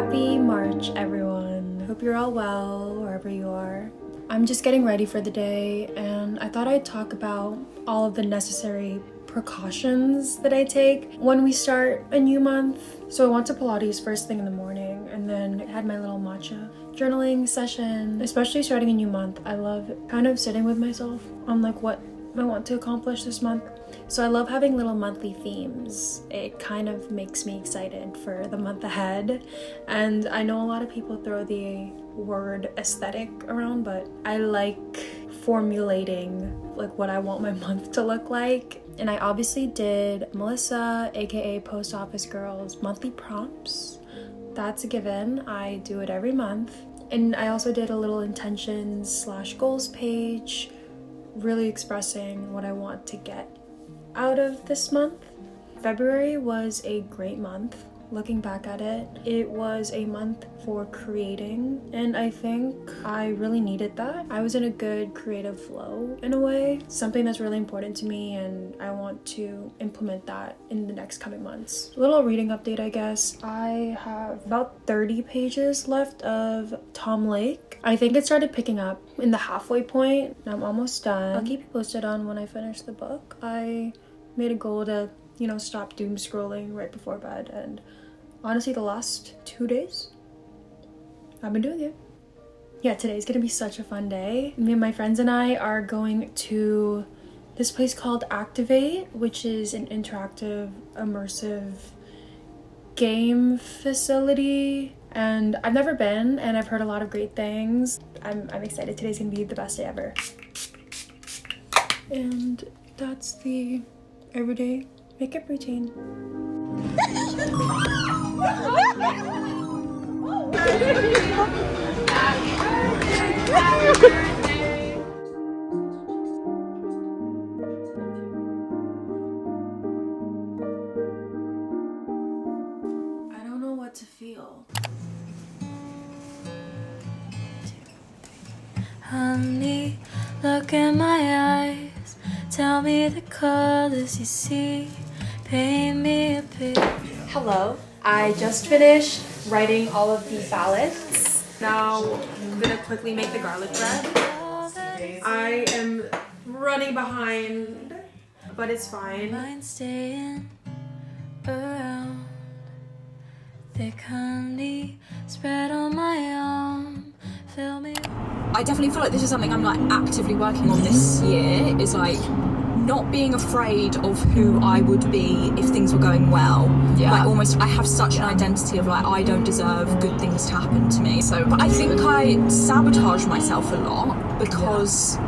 Happy March, everyone. Hope you're all well, wherever you are. I'm just getting ready for the day, and I thought I'd talk about all of the necessary precautions that I take when we start a new month. So I went to Pilates first thing in the morning, and then had my little matcha journaling session. Especially starting a new month, I love kind of sitting with myself on like what I want to accomplish this month. So I love having little monthly themes. It kind of makes me excited for the month ahead. And I know a lot of people throw the word aesthetic around, but I like formulating like what I want my month to look like. And I obviously did Melissa, aka Post Office Girl's monthly prompts. That's a given. I do it every month. And I also did a little intentions/goals page, really expressing what I want to get out of this month. February was a great month. Looking back at it, it was a month for creating, and I think I really needed that. I was in a good creative flow in a way, something that's really important to me, and I want to implement that in the next coming months. A little reading update, I guess. I have about 30 pages left of Tom Lake. I think it started picking up in the halfway point. I'm almost done. I'll keep you posted on when I finish the book. I made a goal to stop doom scrolling right before bed, and honestly the last 2 days I've been doing it. Yeah, today's gonna be such a fun day. Me and my friends and I are going to this place called Activate, which is an interactive, immersive game facility, and I've never been, and I've heard a lot of great things. I'm excited. Today's gonna be the best day ever. And that's the everyday makeup routine. I don't know what to feel. Honey, look in my eyes. Tell me the colors you see. Paint me a picture. Hello. I just finished writing all of the ballots. Now I'm gonna quickly make the garlic bread. I am running behind, but it's fine. Mind staying around. Thick honey spread on my arm. Fill me. I definitely feel like this is something I'm like actively working on this year, is like not being afraid of who I would be if things were going well. Yeah. Like almost, I have such an identity of like, I don't deserve good things to happen to me. So, but I think I sabotage myself a lot because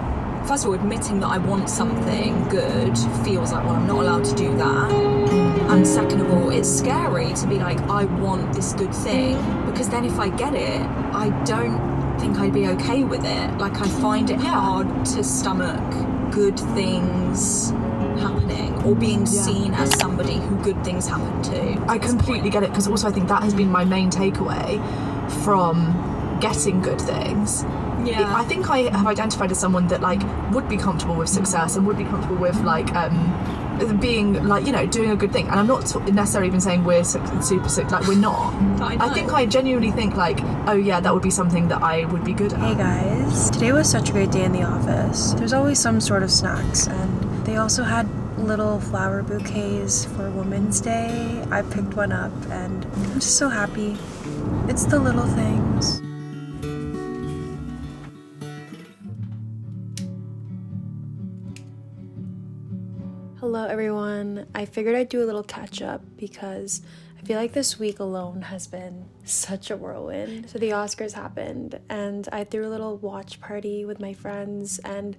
first of all, admitting that I want something good feels like, well, I'm not allowed to do that. And second of all, it's scary to be like, I want this good thing, because then if I get it, I don't think I'd be okay with it. Like, I find it hard to stomach good things happening or being seen as somebody who good things happen to. I completely get it, because also I think that has been my main takeaway from getting good things. Yeah. I think I have identified as someone that like would be comfortable with success and would be comfortable with like being like, doing a good thing. And I'm not necessarily even saying we're super sick, like we're not. I think I genuinely think like, oh yeah, that would be something that I would be good at. Hey guys, today was such a great day in the office. There's always some sort of snacks, and they also had little flower bouquets for Women's Day. I picked one up, and I'm just so happy. It's the little things. Hello everyone. I figured I'd do a little catch up because I feel like this week alone has been such a whirlwind. So the Oscars happened, and I threw a little watch party with my friends, and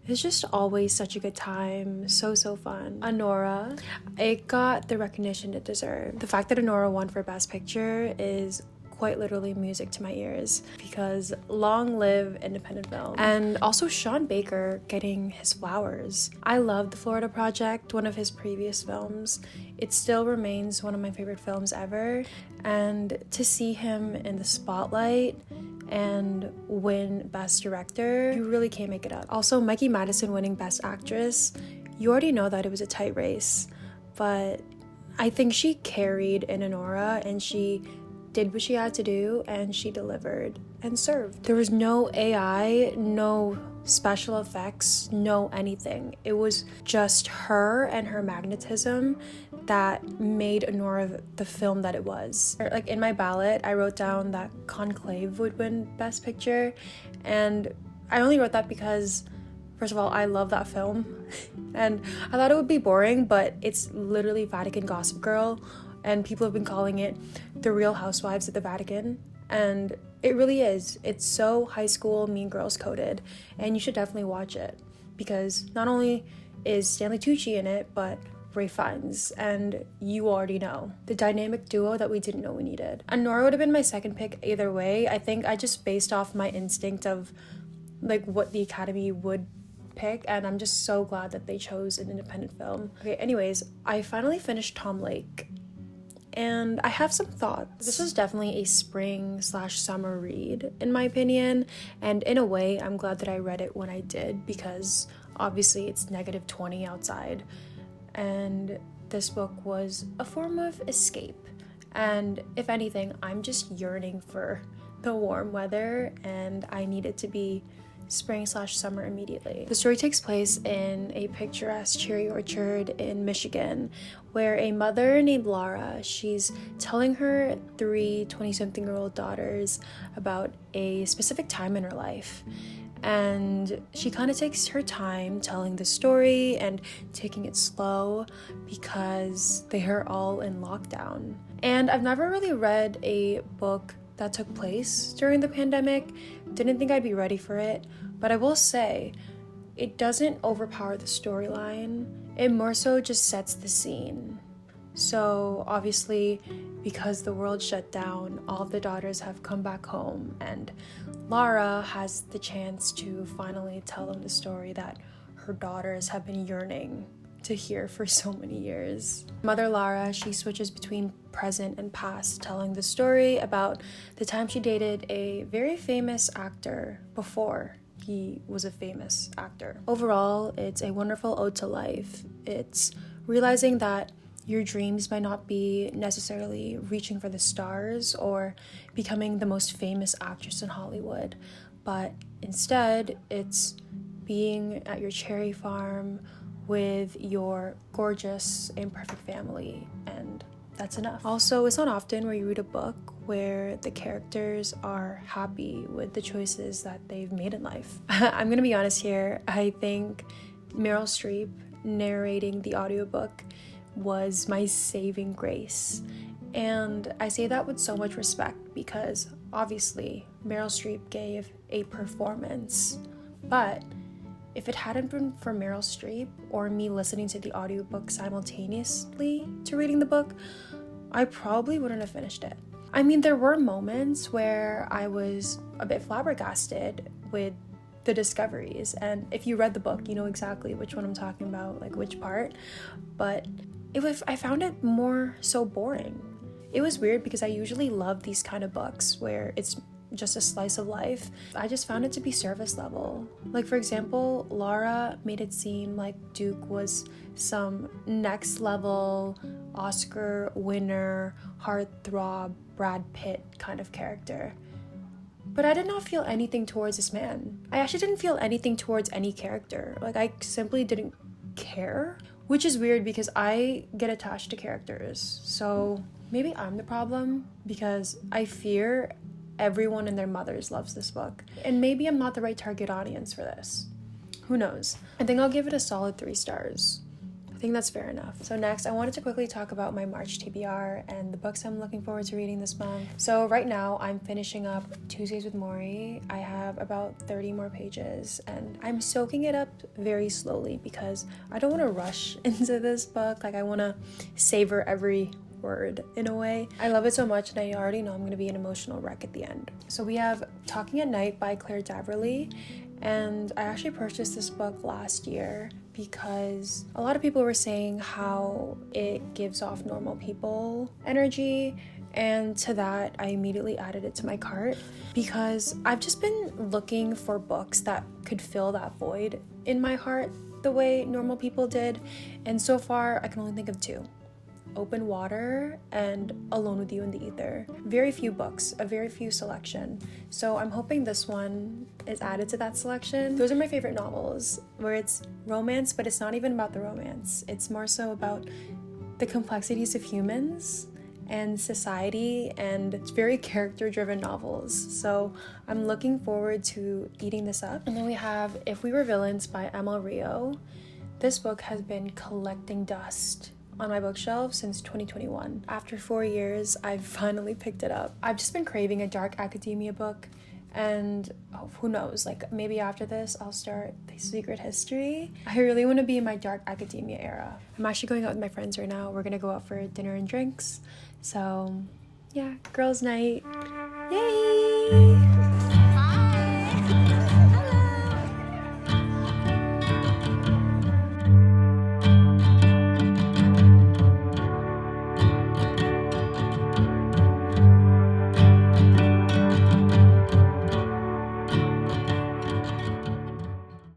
it's just always such a good time. So fun. Anora, it got the recognition it deserved. The fact that Anora won for Best Picture is quite literally music to my ears, because long live independent film. And also Sean Baker getting his flowers. I love The Florida Project, one of his previous films. It still remains one of my favorite films ever, and to see him in the spotlight and win Best Director, you really can't make it up. Also, Mikey Madison winning Best Actress, you already know that it was a tight race, but I think she carried in Anora, and she did what she had to do, and she delivered and served. There was no AI, no special effects, no anything. It was just her and her magnetism that made Anora the film that it was. Like in my ballot, I wrote down that Conclave would win Best Picture, and I only wrote that because, first of all, I love that film, and I thought it would be boring, but it's literally Vatican Gossip Girl, and people have been calling it The Real Housewives of the Vatican, and it really is. It's so high school Mean Girls coded, and you should definitely watch it, because not only is Stanley Tucci in it, but Ray Fiennes, and you already know. The dynamic duo that we didn't know we needed. Anora would have been my second pick either way. I think I just based off my instinct of like what the Academy would pick, and I'm just so glad that they chose an independent film. Okay, anyways, I finally finished Tom Lake, and I have some thoughts. This was definitely a spring/summer read, in my opinion, and in a way, I'm glad that I read it when I did, because obviously it's -20 outside, and this book was a form of escape. And if anything, I'm just yearning for the warm weather, and I need it to be spring/summer immediately. The story takes place in a picturesque cherry orchard in Michigan, where a mother named Laura, she's telling her 3 20-something-year-old daughters about a specific time in her life. And she kind of takes her time telling the story and taking it slow because they are all in lockdown. And I've never really read a book that took place during the pandemic. Didn't think I'd be ready for it, but I will say it doesn't overpower the storyline. It more so just sets the scene. So obviously, because the world shut down, all of the daughters have come back home, and Laura has the chance to finally tell them the story that her daughters have been yearning to hear for so many years. Mother Laura, she switches between present and past, telling the story about the time she dated a very famous actor before he was a famous actor. Overall, it's a wonderful ode to life. It's realizing that your dreams might not be necessarily reaching for the stars or becoming the most famous actress in Hollywood, but instead it's being at your cherry farm with your gorgeous and perfect family, and that's enough. Also, it's not often where you read a book where the characters are happy with the choices that they've made in life. I'm gonna be honest here, I think Meryl Streep narrating the audiobook was my saving grace. And I say that with so much respect because obviously Meryl Streep gave a performance, but if it hadn't been for Meryl Streep or me listening to the audiobook simultaneously to reading the book, I probably wouldn't have finished it. I mean, there were moments where I was a bit flabbergasted with the discoveries, and if you read the book, you know exactly which one I'm talking about, like which part, but I found it more so boring. It was weird because I usually love these kind of books where it's just a slice of life. I just found it to be service level. Like, for example, Laura made it seem like Duke was some next level Oscar winner, heartthrob, Brad Pitt kind of character. But I did not feel anything towards this man. I actually didn't feel anything towards any character. Like, I simply didn't care, which is weird because I get attached to characters. So maybe I'm the problem because I fear everyone and their mothers loves this book. And maybe I'm not the right target audience for this. Who knows? I think I'll give it a solid 3 stars. I think that's fair enough. So next, I wanted to quickly talk about my March TBR and the books I'm looking forward to reading this month. So right now, I'm finishing up Tuesdays with Maury. I have about 30 more pages, and I'm soaking it up very slowly because I don't want to rush into this book. Like, I want to savor every word in a way. I love it so much, and I already know I'm going to be an emotional wreck at the end. So we have Talking at Night by Claire Daverly, and I actually purchased this book last year because a lot of people were saying how it gives off normal people energy, and to that I immediately added it to my cart because I've just been looking for books that could fill that void in my heart the way normal people did, and so far I can only think of 2. Open Water and Alone with You in the Ether. Very few books, a very few selection. So I'm hoping this one is added to that selection. Those are my favorite novels, where it's romance, but it's not even about the romance. It's more so about the complexities of humans and society, and it's very character-driven novels. So I'm looking forward to eating this up. And then we have If We Were Villains by Emil Rio. This book has been collecting dust on my bookshelf since 2021. After 4 years, I've finally picked it up. I've just been craving a dark academia book, and who knows, like maybe after this I'll start The Secret History. I really want to be in my dark academia era. I'm actually going out with my friends right now. We're gonna go out for dinner and drinks. So yeah, girls' night.